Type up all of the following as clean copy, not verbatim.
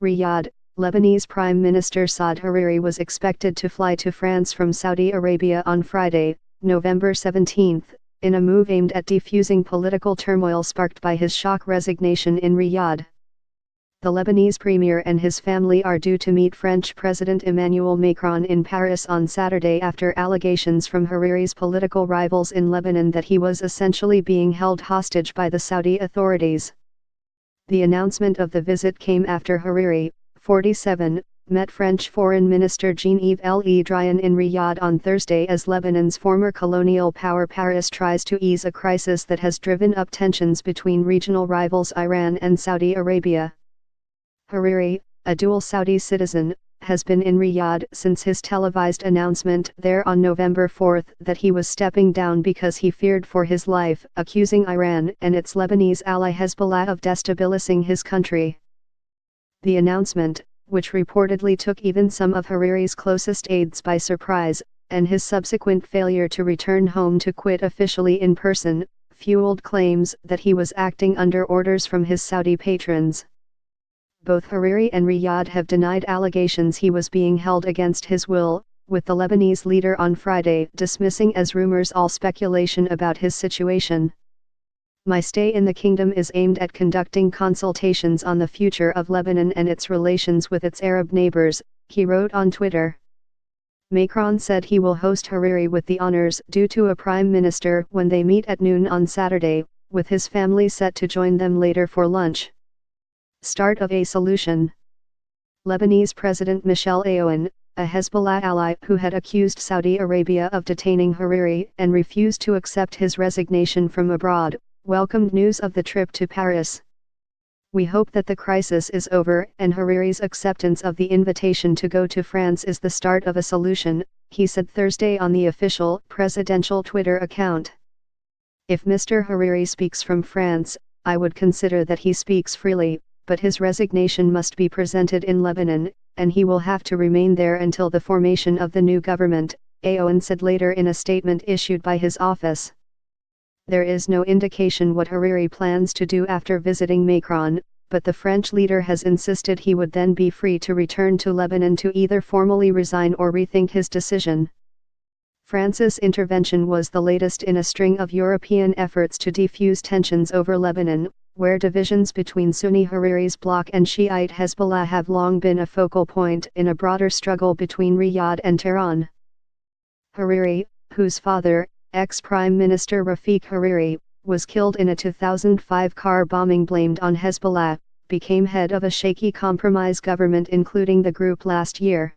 Riyadh, Lebanese Prime Minister Saad Hariri was expected to fly to France from Saudi Arabia on Friday, November 17, in a move aimed at defusing political turmoil sparked by his shock resignation in Riyadh. The Lebanese premier and his family are due to meet French President Emmanuel Macron in Paris on Saturday after allegations from Hariri's political rivals in Lebanon that he was essentially being held hostage by the Saudi authorities. The announcement of the visit came after Hariri, 47, met French Foreign Minister Jean-Yves Le Drian in Riyadh on Thursday as Lebanon's former colonial power Paris tries to ease a crisis that has driven up tensions between regional rivals Iran and Saudi Arabia. Hariri, a dual Saudi citizen, has been in Riyadh since his televised announcement there on November 4 that he was stepping down because he feared for his life, accusing Iran and its Lebanese ally Hezbollah of destabilizing his country. The announcement, which reportedly took even some of Hariri's closest aides by surprise, and his subsequent failure to return home to quit officially in person, fueled claims that he was acting under orders from his Saudi patrons. Both Hariri and Riyadh have denied allegations he was being held against his will, with the Lebanese leader on Friday dismissing as rumors all speculation about his situation. "My stay in the kingdom is aimed at conducting consultations on the future of Lebanon and its relations with its Arab neighbors," he wrote on Twitter. Macron said he will host Hariri with the honors due to a prime minister when they meet at noon on Saturday, with his family set to join them later for lunch. Start of a solution. Lebanese President Michel Aoun, a Hezbollah ally who had accused Saudi Arabia of detaining Hariri and refused to accept his resignation from abroad, welcomed news of the trip to Paris. "We hope that the crisis is over and Hariri's acceptance of the invitation to go to France is the start of a solution," he said Thursday on the official presidential Twitter account. "If Mr. Hariri speaks from France, I would consider that he speaks freely, but his resignation must be presented in Lebanon, and he will have to remain there until the formation of the new government," Aoun said later in a statement issued by his office. There is no indication what Hariri plans to do after visiting Macron, but the French leader has insisted he would then be free to return to Lebanon to either formally resign or rethink his decision. France's intervention was the latest in a string of European efforts to defuse tensions over Lebanon, where divisions between Sunni Hariri's bloc and Shiite Hezbollah have long been a focal point in a broader struggle between Riyadh and Tehran. Hariri, whose father, ex-Prime Minister Rafiq Hariri, was killed in a 2005 car bombing blamed on Hezbollah, became head of a shaky compromise government including the group last year.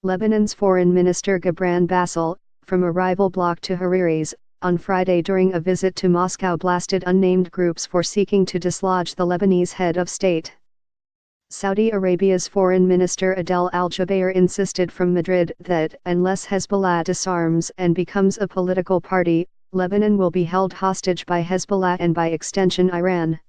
Lebanon's Foreign Minister Gibran Bassel, from a rival bloc to Hariri's, on Friday during a visit to Moscow blasted unnamed groups for seeking to dislodge the Lebanese head of state. Saudi Arabia's Foreign Minister Adel al-Jubeir insisted from Madrid that unless Hezbollah disarms and becomes a political party, Lebanon will be held hostage by Hezbollah and by extension Iran.